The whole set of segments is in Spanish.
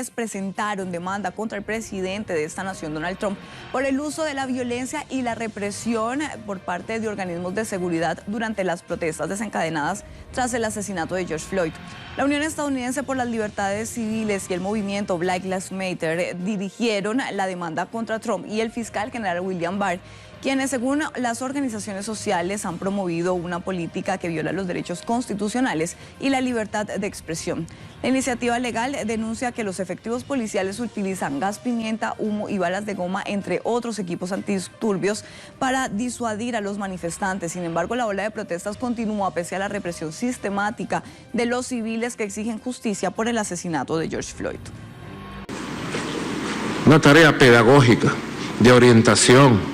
civiles presentaron demanda contra el presidente de esta nación, Donald Trump, por el uso de la violencia y la represión por parte de organismos de seguridad durante las protestas desencadenadas tras el asesinato de George Floyd. La Unión Estadounidense por las Libertades Civiles y el movimiento Black Lives Matter dirigieron la demanda contra Trump y el fiscal general William Barr, quienes, según las organizaciones sociales, han promovido una política que viola los derechos constitucionales y la libertad de expresión. La iniciativa legal denuncia que los efectivos policiales utilizan gas pimienta, humo y balas de goma, entre otros equipos antidisturbios, para disuadir a los manifestantes. Sin embargo, la ola de protestas continúa pese a la represión sistemática de los civiles que exigen justicia por el asesinato de George Floyd. Una tarea pedagógica, de orientación,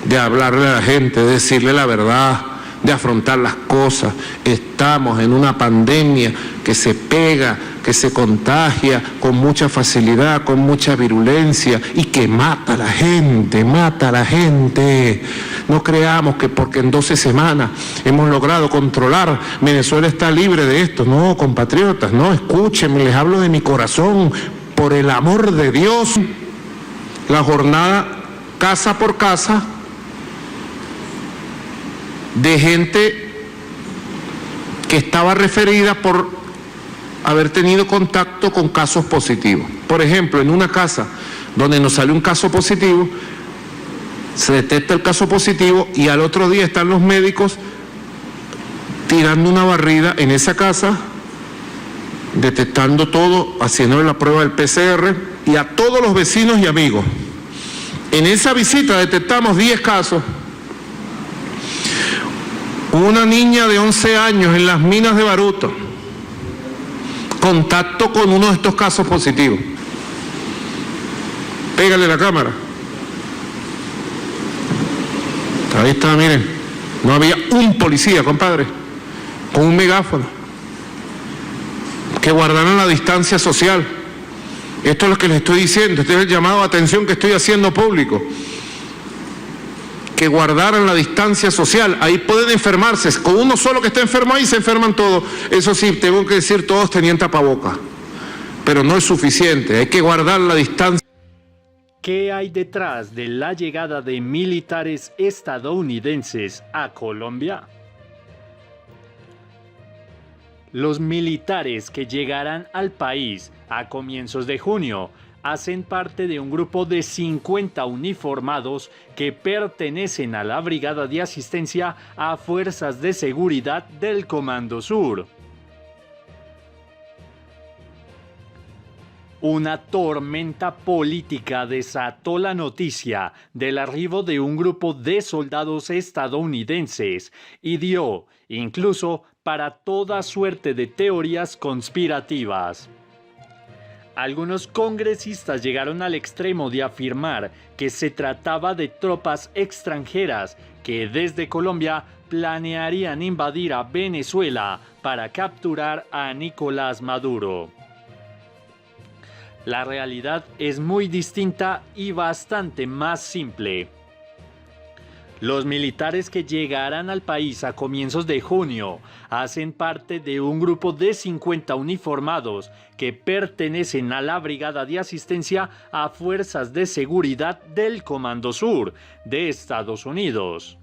de hablarle a la gente, de decirle la verdad, de afrontar las cosas. Estamos en una pandemia que se pega, que se contagia con mucha facilidad, con mucha virulencia y que mata a la gente, mata a la gente. No creamos que porque en 12 semanas hemos logrado controlar, Venezuela está libre de esto. No, compatriotas, no, escúchenme, les hablo de mi corazón, por el amor de Dios. La jornada casa por casa de gente que estaba referida por haber tenido contacto con casos positivos. Por ejemplo, en una casa donde nos sale un caso positivo, se detecta el caso positivo y al otro día están los médicos tirando una barrida en esa casa, detectando todo, haciéndole la prueba del PCR y a todos los vecinos y amigos. En esa visita detectamos 10 casos. Una niña de 11 años en las minas de Baruto, contacto con uno de estos casos positivos. Pégale la cámara. Ahí está, miren. No había un policía, compadre, con un megáfono, que guardaran la distancia social. Esto es lo que les estoy diciendo, este es el llamado de atención que estoy haciendo público. Que guardaran la distancia social. Ahí pueden enfermarse. Con uno solo que está enfermo ahí se enferman todos. Eso sí, tengo que decir, todos tenían tapabocas. Pero no es suficiente, hay que guardar la distancia. ¿Qué hay detrás de la llegada de militares estadounidenses a Colombia? Los militares que llegarán al país a comienzos de junio hacen parte de un grupo de 50 uniformados que pertenecen a la Brigada de Asistencia a Fuerzas de Seguridad del Comando Sur. Una tormenta política desató la noticia del arribo de un grupo de soldados estadounidenses y dio incluso para toda suerte de teorías conspirativas. Algunos congresistas llegaron al extremo de afirmar que se trataba de tropas extranjeras que desde Colombia planearían invadir a Venezuela para capturar a Nicolás Maduro. La realidad es muy distinta y bastante más simple. Los militares que llegarán al país a comienzos de junio hacen parte de un grupo de 50 uniformados que pertenecen a la Brigada de Asistencia a Fuerzas de Seguridad del Comando Sur de Estados Unidos.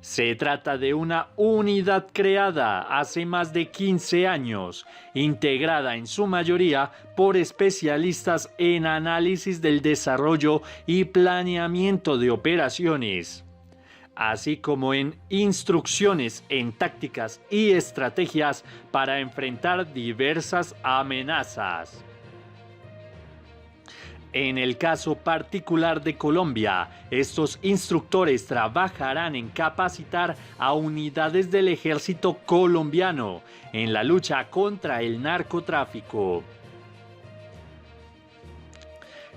Se trata de una unidad creada hace más de 15 años, integrada en su mayoría por especialistas en análisis del desarrollo y planeamiento de operaciones, así como en instrucciones en tácticas y estrategias para enfrentar diversas amenazas. En el caso particular de Colombia, estos instructores trabajarán en capacitar a unidades del ejército colombiano en la lucha contra el narcotráfico.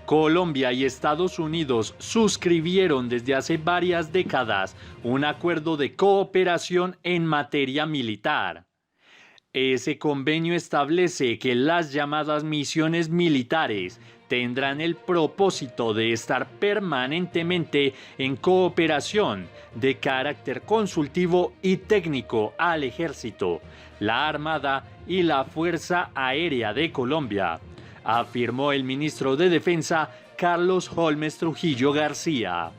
Colombia y Estados Unidos suscribieron desde hace varias décadas un acuerdo de cooperación en materia militar. Ese convenio establece que las llamadas misiones militares tendrán el propósito de estar permanentemente en cooperación de carácter consultivo y técnico al Ejército, la Armada y la Fuerza Aérea de Colombia, afirmó el ministro de Defensa Carlos Holmes Trujillo García.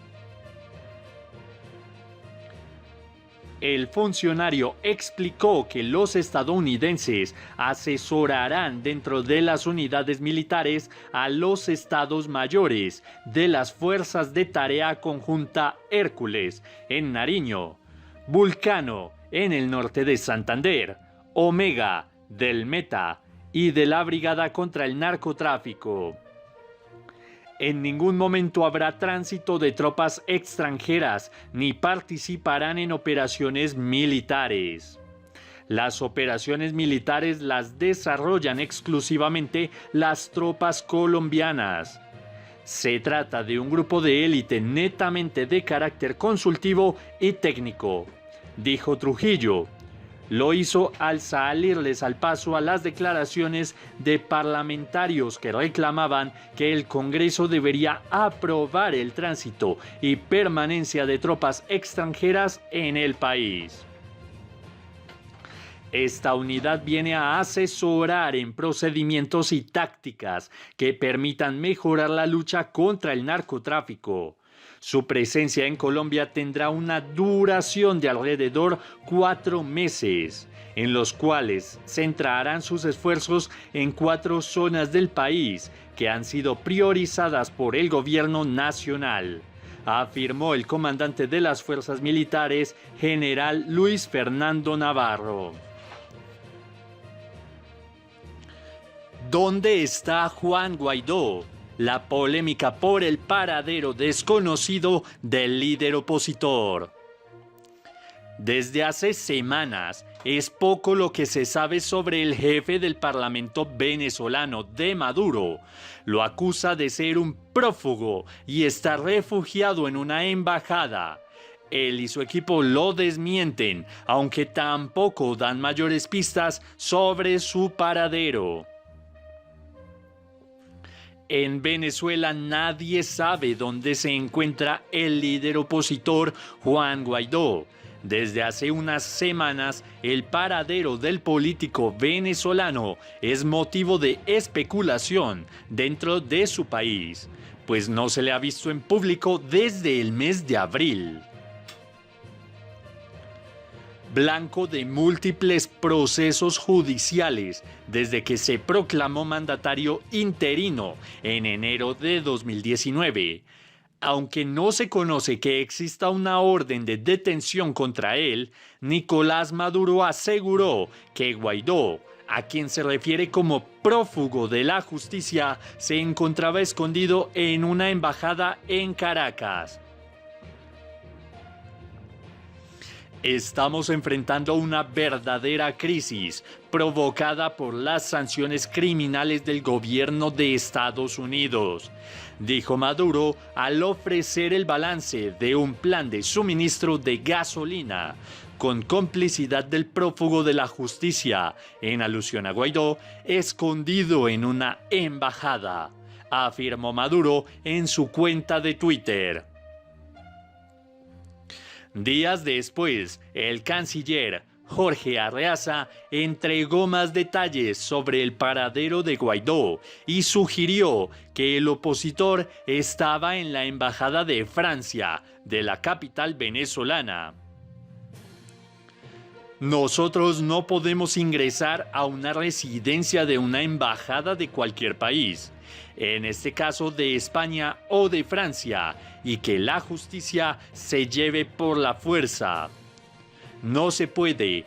El funcionario explicó que los estadounidenses asesorarán dentro de las unidades militares a los estados mayores de las Fuerzas de Tarea Conjunta Hércules en Nariño, Vulcano en el norte de Santander, Omega del Meta y de la Brigada contra el Narcotráfico. En ningún momento habrá tránsito de tropas extranjeras ni participarán en operaciones militares. Las operaciones militares las desarrollan exclusivamente las tropas colombianas. Se trata de un grupo de élite netamente de carácter consultivo y técnico, dijo Trujillo. Lo hizo al salirles al paso a las declaraciones de parlamentarios que reclamaban que el Congreso debería aprobar el tránsito y permanencia de tropas extranjeras en el país. Esta unidad viene a asesorar en procedimientos y tácticas que permitan mejorar la lucha contra el narcotráfico. Su presencia en Colombia tendrá una duración de alrededor 4 meses, en los cuales centrarán sus esfuerzos en 4 zonas del país que han sido priorizadas por el gobierno nacional, afirmó el comandante de las fuerzas militares, general Luis Fernando Navarro. ¿Dónde está Juan Guaidó? La polémica por el paradero desconocido del líder opositor. Desde hace semanas es poco lo que se sabe sobre el jefe del Parlamento venezolano de Maduro. Lo acusa de ser un prófugo y estar refugiado en una embajada. Él y su equipo lo desmienten, aunque tampoco dan mayores pistas sobre su paradero. En Venezuela nadie sabe dónde se encuentra el líder opositor Juan Guaidó. Desde hace unas semanas, el paradero del político venezolano es motivo de especulación dentro de su país, pues no se le ha visto en público desde el mes de abril. Blanco de múltiples procesos judiciales desde que se proclamó mandatario interino en enero de 2019. Aunque no se conoce que exista una orden de detención contra él, Nicolás Maduro aseguró que Guaidó, a quien se refiere como prófugo de la justicia, se encontraba escondido en una embajada en Caracas. Estamos enfrentando una verdadera crisis provocada por las sanciones criminales del gobierno de Estados Unidos, dijo Maduro al ofrecer el balance de un plan de suministro de gasolina con complicidad del prófugo de la justicia, en alusión a Guaidó, escondido en una embajada, afirmó Maduro en su cuenta de Twitter. Días después, el canciller Jorge Arreaza entregó más detalles sobre el paradero de Guaidó y sugirió que el opositor estaba en la embajada de Francia, de la capital venezolana. Nosotros no podemos ingresar a una residencia de una embajada de cualquier país, en este caso de España o de Francia, y que la justicia se lleve por la fuerza. No se puede,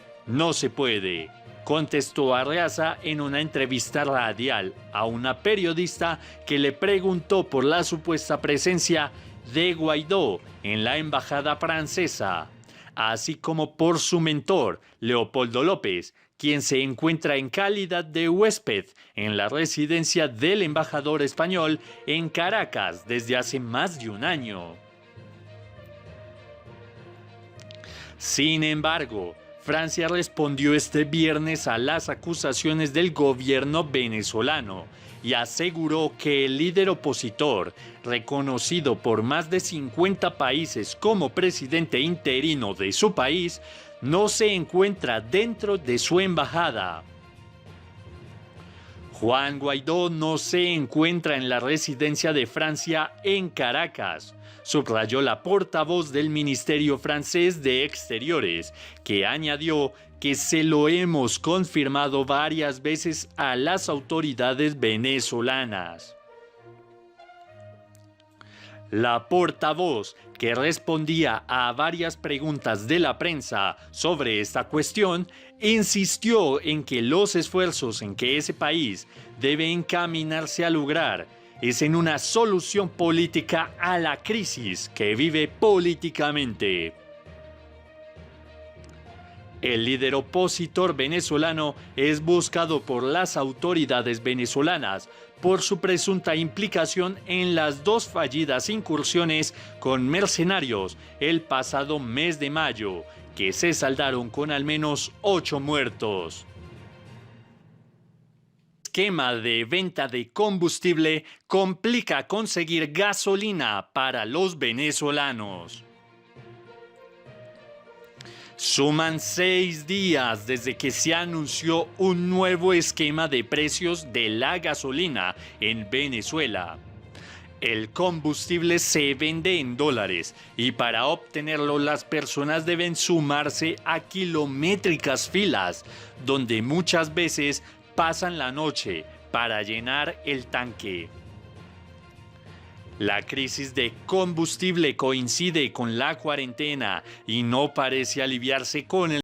contestó Arreaza en una entrevista radial a una periodista que le preguntó por la supuesta presencia de Guaidó en la embajada francesa, así como por su mentor, Leopoldo López, quien se encuentra en calidad de huésped en la residencia del embajador español en Caracas desde hace más de un año. Sin embargo, Francia respondió este viernes a las acusaciones del gobierno venezolano y aseguró que el líder opositor, reconocido por más de 50 países como presidente interino de su país, no se encuentra dentro de su embajada. Juan Guaidó no se encuentra en la residencia de Francia en Caracas, subrayó la portavoz del Ministerio francés de Exteriores, que añadió que se lo hemos confirmado varias veces a las autoridades venezolanas. La portavoz, que respondía a varias preguntas de la prensa sobre esta cuestión, insistió en que los esfuerzos en que ese país debe encaminarse a lograr es en una solución política a la crisis que vive políticamente. El líder opositor venezolano es buscado por las autoridades venezolanas por su presunta implicación en las dos fallidas incursiones con mercenarios el pasado mes de mayo, que se saldaron con al menos 8 muertos. El esquema de venta de combustible complica conseguir gasolina para los venezolanos. Suman 6 días desde que se anunció un nuevo esquema de precios de la gasolina en Venezuela. El combustible se vende en dólares y para obtenerlo las personas deben sumarse a kilométricas filas, donde muchas veces pasan la noche para llenar el tanque. La crisis de combustible coincide con la cuarentena y no parece aliviarse con el